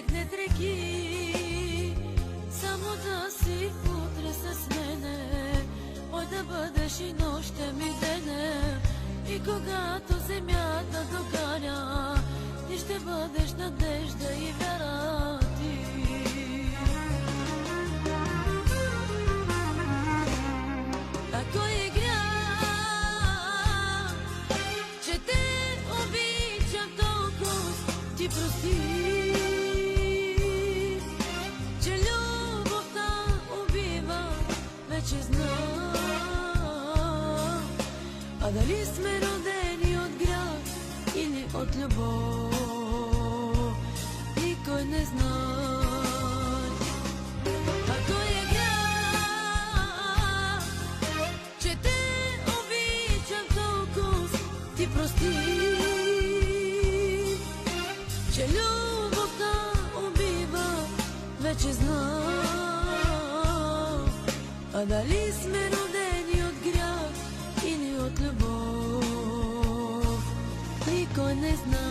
стекнат реки, само да си утре с мене. Ой, да бъдеш и нощем и денем, и когато земята доканя, ти ще бъдеш надежда и вяра ти. Ако е грях, че те обичам толкова, ти прости, че любовта убива, вече знам. А дали сме родени от грях или от любов, никой не знае. Ако е грях, че те обичам толкова, ти прости, че любовта убива, вече знам. А дали сме родени от грях или от любов, никой не знае.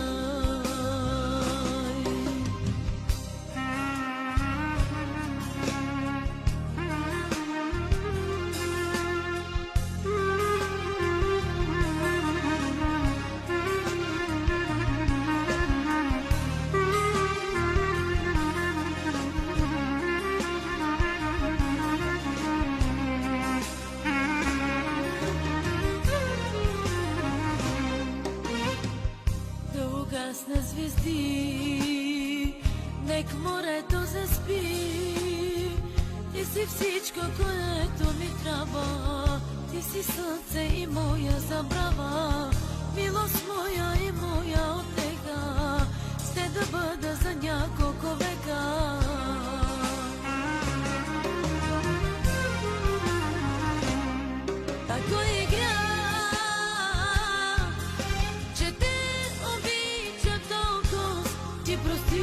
Гасна звезди, нек морето заспи. Ти си всичко, което ми трябва. Ти си слънце и моя забрава, милост моя и моя отеха. Ще да бъда за няколко века. Ако е грях, че те обичам толкова, ти прости,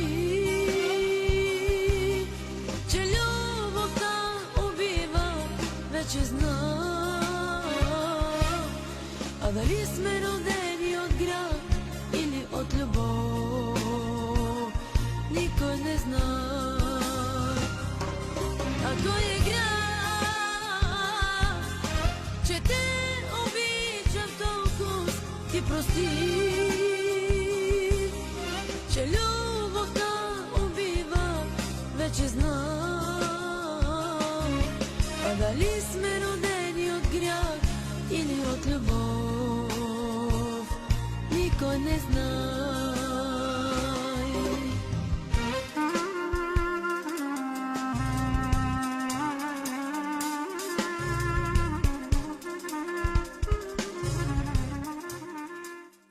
че любовта убива, вече знам. А дали сме родени от грях или от любов, никой не знае. Ако е грях, че те обичам толкова, ти прости, че любовта убива, вече знам. А дали сме родени от грях или от любов, никой не знае.